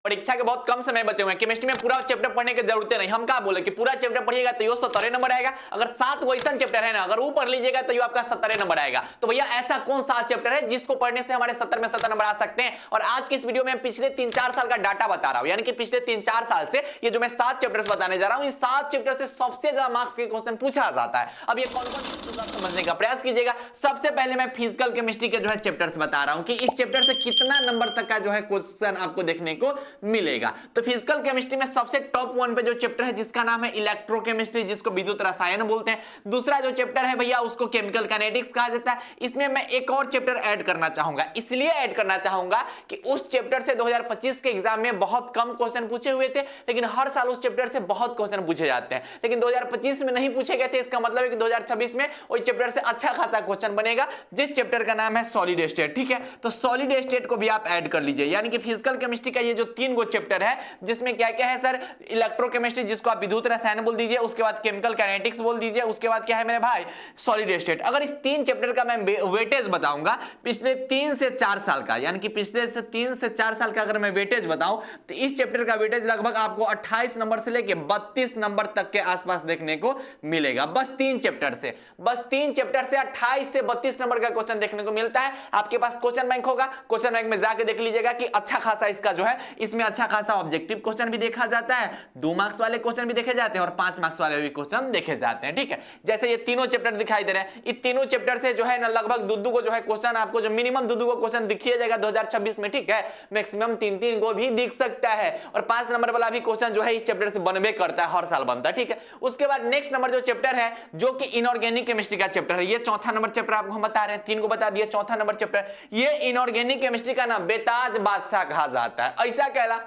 परीक्षा के बहुत कम समय बचे हुए हैं, केमिस्ट्री में पूरा चैप्टर पढ़ने की जरूरत नहीं। हम क्या बोले कि पूरा चैप्टर पढ़िएगा तो 70 नंबर आएगा। अगर 7 क्वेश्चन चैप्टर है ना, अगर वो पढ़ लीजिएगा तो आपका 70 नंबर आएगा। तो भैया ऐसा कौन सा चैप्टर है जिसको पढ़ने से हमारे 70 में 70 नंबर आ सकते हैं? और आज की इस वीडियो में पिछले 3-4 साल का डाटा बता रहा हूं, यानी कि पिछले 3-4 साल से ये जो मैं 7 चैप्टर्स बताने जा रहा हूं, इन 7 चैप्टर से सबसे ज्यादा मार्क्स के क्वेश्चन पूछा जाता है। अब ये कौन कौन समझने का प्रयास कीजिएगा। सबसे पहले मैं फिजिकल केमिस्ट्री के जो है चैप्टर्स बता रहा हूं कि इस चैप्टर से कितना नंबर तक का जो है क्वेश्चन आपको देखने को मिलेगा। तो फिजिकल केमिस्ट्री में सबसे टॉप 1 पे जो चैप्टर है जिसका नाम है इलेक्ट्रोकेमिस्ट्री, जिसको विद्युत रसायन बोलते हैं। दूसरा जो चैप्टर है भैया उसको केमिकल काइनेटिक्स कहा जाता है। इसमें मैं एक और चैप्टर ऐड करना चाहूंगा, इसलिए ऐड करना चाहूंगा कि उस चैप्टर से 2025 के एग्जाम में बहुत कम क्वेश्चन पूछे हुए थे, लेकिन हर साल उस चैप्टर से बहुत क्वेश्चन पूछे जाते हैं, लेकिन 2025 में नहीं पूछे गए थे। इसका मतलब है कि 2026 में उस चैप्टर से अच्छा खासा क्वेश्चन बनेगा, जिस चैप्टर का नाम है सॉलिड स्टेट। ठीक है, तो सॉलिड स्टेट को भी आप ऐड कर लीजिए। यानी कि फिजिकल केमिस्ट्री का ये जो 3 गो चैप्टर है जिसमें क्या क्या है सर, इलेक्ट्रोकेमिस्ट्री जिसको आप विद्युत रसायन बोल दीजिए, उसके बाद केमिकल काइनेटिक्स बोल दीजिए, उसके बाद क्या है मेरे भाई सॉलिड स्टेट। अगर इस 3 चैप्टर का मैं वेटेज बताऊंगा पिछले 3 से 4 साल का, यानी कि पिछले से 3 से 4 साल का अगर मैं वेटेज बताऊं तो इस चैप्टर का वेटेज लगभग आपको 28 नंबर से लेके 32 नंबर तक के आसपास देखने को मिलेगा। बस 3 चैप्टर से 28 से 32 नंबर का क्वेश्चन देखने को मिलता है। आपके पास क्वेश्चन बैंक होगा, क्वेश्चन बैंक में जाके देख लीजिएगा कि अच्छा खासा इसका जो है, इसमें अच्छा खासा ऑब्जेक्टिव क्वेश्चन भी देखा जाता है, 2 मार्क्स वाले क्वेश्चन भी देखे जाते हैं और 5 मार्क्स वाले भी क्वेश्चन देखे जाते हैं। ठीक है, जैसे ये तीनों चैप्टर दिखाई दे रहे हैं, इन तीनों चैप्टर से जो है ना लगभग 2 को जो है क्वेश्चन आपको जो मिनिमम 2 को क्वेश्चन दिखिए जाएगा 2026 में। ठीक है, मैक्सिमम 3 को भी दिख सकता है और 5 नंबर वाला भी क्वेश्चन जो है इस चैप्टर से बनवे करता है, हर साल बनता है। ठीक है, उसके बाद नेक्स्ट नंबर जो चैप्टर है जो कि इनऑर्गेनिक केमिस्ट्री का चैप्टर है, ये चौथा नंबर चैप्टर आपको हम बता रहे हैं, 3 को बता दिया, चौथा नंबर चैप्टर ये इनऑर्गेनिक केमिस्ट्री का ना बेताज बादशाह कहा जाता है। ऐसा कहला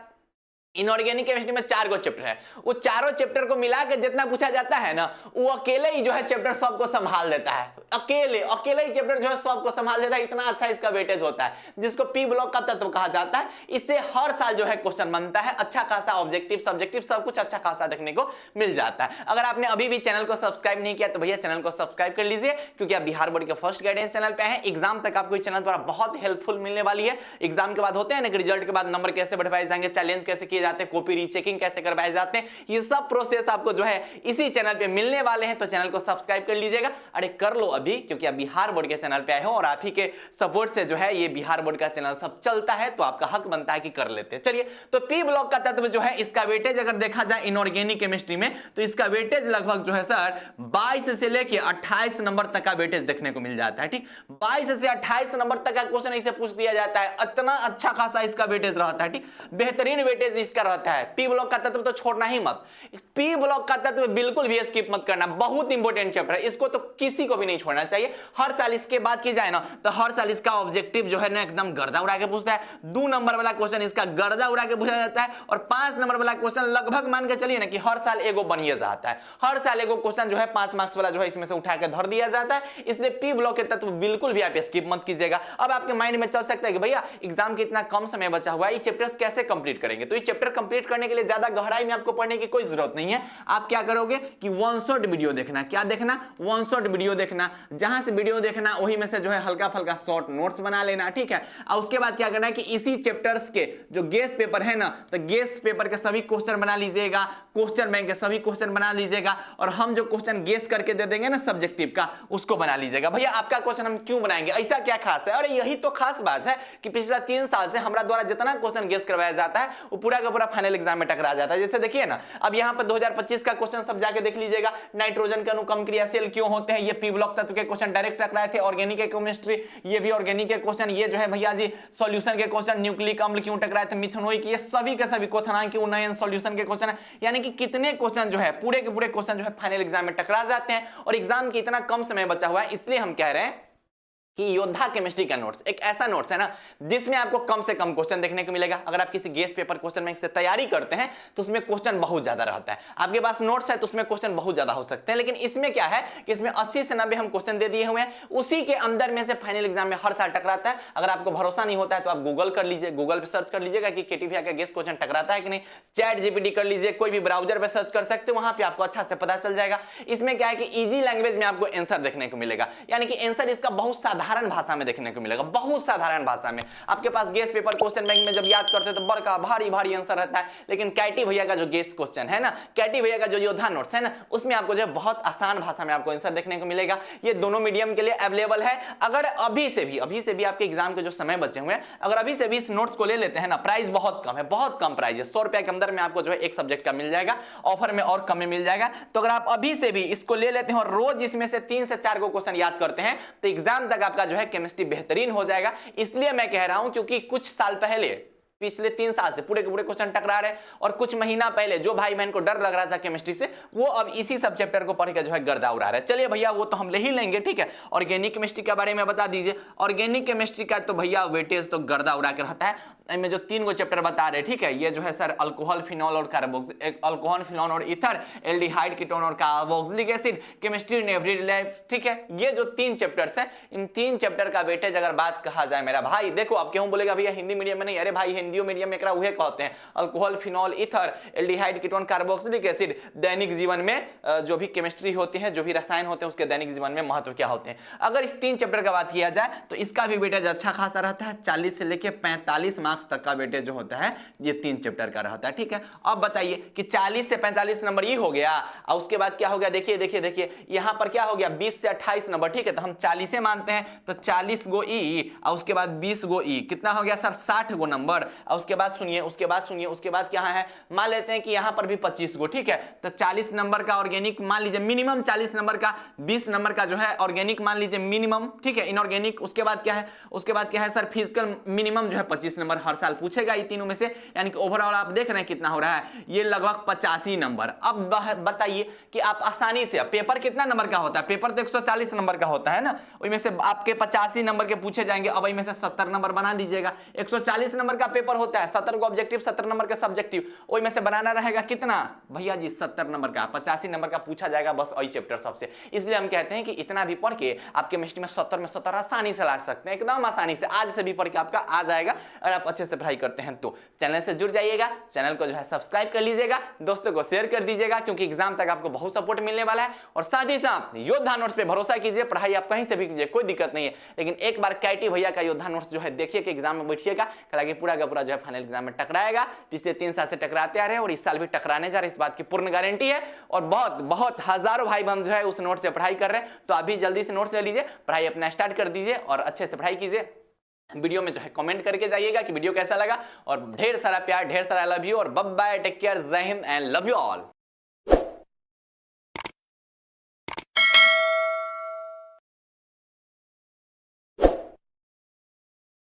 इनऑर्गेनिक केमिस्ट्री में 4 गो चैप्टर है, वो चारों चैप्टर को मिला के जितना पूछा जाता है ना, वो अकेले ही जो है चैप्टर सबको संभाल देता है। अकेले ही चैप्टर जो है सबको संभाल देता है, इतना अच्छा इसका वेटेज होता है, जिसको पी ब्लॉक का तत्व कहा जाता है। इससे हर साल जो है क्वेश्चन बनता है, अच्छा खासा ऑब्जेक्टिव सब्जेक्टिव सब कुछ अच्छा खासा देखने को मिल जाता है। अगर आपने अभी भी चैनल को सब्सक्राइब नहीं किया तो भैया चैनल को सब्सक्राइब कर लीजिए, क्योंकि आप बिहार बोर्ड के फर्स्ट गाइडेंस चैनल पे हैं। एग्जाम तक आपको इस चैनल द्वारा बहुत हेल्पफुल मिलने वाली है। एग्जाम के बाद होते हैं ना कि रिजल्ट के बाद नंबर कैसे बढ़वाए जाएंगे, चैलेंज कैसे किए जाते हैं, कॉपी रीचेक कैसे करवाए जाते हैं, ये सब प्रोसेस आपको जो है इसी चैनल पे मिलने वाले हैं। तो चैनल को सब्सक्राइब कर लीजिएगा, अरे कर लो अभी, क्योंकि आप बिहार बोर्ड के चैनल पे आए हो और आप ही के सपोर्ट से जो है ये बिहार बोर्ड का चैनल सब चलता है, तो आपका हक बनता है कि कर लेते हैं। चलिए, तो पी ब्लॉक का तत्व जो है इसका वेटेज अगर देखा जाए इनऑर्गेनिक केमिस्ट्री में तो इसका वेटेज लगभग जो है सर 22 से लेके 28 नंबर तक का वेटेज देखने को मिल जाता है। ठीक, 22 से 28 नंबर तक का क्वेश्चन इसे पूछ दिया जाता है, इतना अच्छा खासा इसका वेटेज रहता है। ठीक, बेहतरीन वेटेज इसका रहता है। पी ब्लॉक का तत्व तो छोड़ना ही मत, पी ब्लॉक का तत्व बिल्कुल भी स्किप मत करना, बहुत इंपॉर्टेंट चैप्टर है, इसको तो किसी को भी नहीं छोड़ना चाहिए। हर साल इसके बाद की जाए ना तो हर साल इसका ऑब्जेक्टिव जो है ना एकदम गर्दा उड़ा के पूछता है। 2 नंबर वाला क्वेश्चन इसका गर्दा उड़ा के पूछा जाता है और 5 नंबर वाला क्वेश्चन लगभग मान के चलिए ना कि हर साल एगो बनिए जाता है, हर साल एगो क्वेश्चन जो है 5 मार्क्स वाला जो है इसमें से उठा के धर दिया जाता है। इसलिए पी ब्लॉक के तत्व बिल्कुल भी आप स्किप मत कीजिएगा। अब आपके माइंड में चल सकता है कि भैया एग्जाम के इतना कम समय बचा हुआ है, ये चैप्टर्स कैसे कंप्लीट करेंगे? तो ये चैप्टर कंप्लीट करने के लिए ज्यादा गहराई में आपको पढ़ने की कोई जरूरत नहीं है। आप क्या करोगे कि वन शॉट वीडियो देखना, क्या देखना, वन शॉट वीडियो देखना, जहां से वीडियो देखना वही में से जो है हल्का फल्का शॉर्ट नोट्स बना लेना। ठीक है, और उसके बाद क्या करना है कि इसी चैप्टर्स के जो गेस पेपर है ना, तो गेस पेपर के सभी क्वेश्चन बना लीजिएगा, क्वेश्चन बैंक के सभी क्वेश्चन बना लीजिएगा और हम जो क्वेश्चन गेस करके दे देंगे ना सब्जेक्टिव का, उसको बना लीजिएगा। भैया आपका क्वेश्चन हम क्यों बनाएंगे, ऐसा क्या खास है? अरे यही तो खास बात है कि पिछला 3 साल से हमारा द्वारा जितना क्वेश्चन गेस करवाया जाता है वो पूरा का पूरा फाइनल एग्जाम में टकरा जाता है। जैसे देखिए ना, अब यहाँ पर 2025 का क्वेश्चन सब जाके देख लीजिएगा, नाइट्रोजन के अणु कम क्रियाशील क्यों होते हैं, ये पी ब्लॉक तत्व के क्वेश्चन डायरेक्ट टकराए थे। ऑर्गेनिक केमिस्ट्री, ये भी ऑर्गेनिक के क्वेश्चन, ये जो है भैया जी सॉल्यूशन के क्वेश्चन, न्यूक्लिक अम्ल क्यों टकराए थे, मिथेनोइक, ये सभी के सभी क्वेश्चन के उन्नयन सॉल्यूशन के क्वेश्चन है। यानी कि कितने क्वेश्चन जो है पूरे के पूरे क्वेश्चन जो है फाइनल एग्जाम में टकरा जाते हैं और एग्जाम की इतना कम समय बचा हुआ है, इसलिए हम कह रहे हैं कि योद्धा केमिस्ट्री का नोट्स एक ऐसा नोट्स है ना जिसमें आपको कम से कम क्वेश्चन देखने को मिलेगा। अगर आप किसी गेस पेपर क्वेश्चन बैंक से तैयारी करते हैं तो उसमें क्वेश्चन बहुत ज्यादा रहता है, आपके पास नोट्स है तो उसमें क्वेश्चन बहुत ज्यादा हो सकते हैं। लेकिन इसमें क्या है कि इसमें 80 से 90 हम क्वेश्चन दे दिए हुए हैं, उसी के अंदर में से फाइनल एग्जाम में हर साल टकराता है। अगर आपको भरोसा नहीं होता है तो आप गूगल कर लीजिए, गूगल पे सर्च कर लीजिएगा कि केटीवीआई का गेस क्वेश्चन टकराता है कि नहीं, चैट जीपीटी कर लीजिए, कोई भी ब्राउजर पे सर्च कर सकते हो, वहां पे आपको अच्छा से पता चल जाएगा। इसमें क्या है कि इजी लैंग्वेज में आपको आंसर देखने को मिलेगा, यानी कि आंसर इसका बहुत साधारण भाषा में देखने को मिलेगा, बहुत साधारण भाषा में। आपके पास गेस पेपर क्वेश्चन बैंक में जब याद करते हैं तो बड़का भारी भारी आंसर रहता है, लेकिन कैटी भैया का जो गेस क्वेश्चन है ना, कैटी भैया का जो योद्धा नोट्स है ना, उसमें आपको जो है बहुत आसान भाषा में आपको आंसर देखने को मिलेगा। ये दोनों मीडियम के लिए अवेलेबल है। अगर अभी से भी आपके एग्जाम के जो समय बचे हुए हैं, अगर अभी से भी इस नोट्स को ले लेते हैं ना, प्राइस बहुत कम है, बहुत कम प्राइस है, 100 रुपए के अंदर में आपको जो है एक सब्जेक्ट का मिल जाएगा, ऑफर में और कम में मिल जाएगा। तो अगर आप अभी से भी इसको ले लेते हैं और रोज इसमें से 3 से 4 को क्वेश्चन याद करते हैं तो एग्जाम तक आपका जो है केमिस्ट्री बेहतरीन हो जाएगा। इसलिए मैं कह रहा हूं क्योंकि कुछ साल पहले, पिछले 3 साल से पूरे के पूरे क्वेश्चन टकरा रहे हैं, और कुछ महीना पहले जो भाई बहन को डर लग रहा था केमिस्ट्री से, वो अब इसी सब चैप्टर को पढ़ के जो है गर्दा उड़ा रहे हैं। चलिए भैया वो तो हम ले ही लेंगे, ठीक है। ऑर्गेनिक केमिस्ट्री के बारे में बता दीजिए। ऑर्गेनिक केमिस्ट्री का तो भैया वेटेज तो गर्दा उड़ा के रहता है। इनमें जो 3 गो चैप्टर बता रहे हैं, ठीक है, ये जो है सर अल्कोहल, फिनॉल और कार्बोक्स, अल्कोहल, फिनॉल और ईथर, एल्डिहाइड, कीटोन और carboxylic acid, chemistry in everyday life, ठीक है। ये जो 3 चैप्टर्स हैं, इन 3 चैप्टर का वेटेज अगर बात कहा जाए मेरा भाई, देखो आप क्यों बोलेगा भैया हिंदी मीडियम में नहीं, अरे भाई हिंदी मीडियम में एकरा कहते हैं alcohol, phenol, ether, aldehyde, ketone, carboxylic acid दैनिक जीवन में जो भी केमिस्ट्री होती है, जो भी रसायन होते हैं, उसके दैनिक जीवन में महत्व क्या होते हैं। अगर इस 3 चैप्टर का बात किया जाए तो इसका भी वेटेज अच्छा खासा रहता है, 40 से लेके 45 मार्क्स तक का वेटेज जो होता है ये 3 चैप्टर का रहता है, ठीक है। अब बताइए कि 40 से 45 नंबर ये हो गया, और उसके बाद क्या हो गया, देखिए यहां पर क्या हो गया, 20 से 28 नंबर, ठीक है। तो हम 40 से मानते हैं तो 40 गो ई और उसके बाद 20 गो ई, कितना हो गया सर, 60 गो नंबर। और उसके बाद सुनिए, उसके बाद क्या है, मान लेते हैं कि यहां पर भी 25 गो, ठीक है। तो 40 नंबर का ऑर्गेनिक मान लीजिए मिनिमम, 40 नंबर का, 20 नंबर का जो है ऑर्गेनिक मान लीजिए मिनिमम, ठीक है, इनऑर्गेनिक। उसके बाद क्या है सर, फिजिकल मिनिमम जो है 25 नंबर हर साल पूछेगा ये तीनों में से, यानी कि ओवरऑल आप देख रहे हैं कितना हो रहा है, ये लगभग 85 नंबर। अब बताइए कि आप आसानी से, पेपर कितना नंबर का होता है, पेपर तो 140 नंबर का होता है ना, उसमें से आपके 85 नंबर के पूछे जाएंगे। अब इनमें से 70 नंबर बना दीजिएगा, 140 नंबर का पेपर होता है, 70 को ऑब्जेक्टिव, 70 नंबर का सब्जेक्टिव, ओई में से बनाना रहेगा कितना भैया जी, 70 नंबर का, 85 नंबर का पूछा जाएगा बस वही चैप्टर सबसे। इसलिए हम कहते हैं कि इतना भी पढ़ के आप केमिस्ट्री में 70 में 70 आसानी से ला सकते हैं, एकदम आसानी से, आज से भी पढ़ के आपका आ जाएगा अगर आप अच्छे से पढ़ाई करते हैं तो। चैनल से जुड़ जाइएगा, चैनल को जो है सब्सक्राइब कर लीजिएगा, दोस्तों को शेयर कर दीजिएगा, क्योंकि एग्जाम तक आपको बहुत सपोर्ट मिलने वाला है। और साथ ही साथ योद्धा नोट्स पे भरोसा कीजिए, पढ़ाई आप कहीं से भी कीजिए, कोई दिक्कत नहीं है, लेकिन एक बार कैटी भैया का योद्धा नोट्स जो है देखिए कि एग्जाम में बैठिएगा, हालांकि पूरा का पूरा जो है फाइनल एग्जाम में टकराएगा। पिछले 3 साल से टकराते आ रहे हैं और इस साल भी टकराने जा रहे हैं, इस बात की पूर्ण गारंटी है। और बहुत हजारों भाई बहन जो है उस नोट से पढ़ाई कर रहे हैं, तो अभी जल्दी से नोट्स ले लीजिए, पढ़ाई अपना स्टार्ट कर दीजिए और अच्छे से पढ़ाई कीजिए। वीडियो में जो है कमेंट करके जाइएगा कि वीडियो कैसा लगा, और ढेर सारा प्यार, ढेर सारा लव यू, और बाय बाय, टेक केयर, जय Hind and love you all.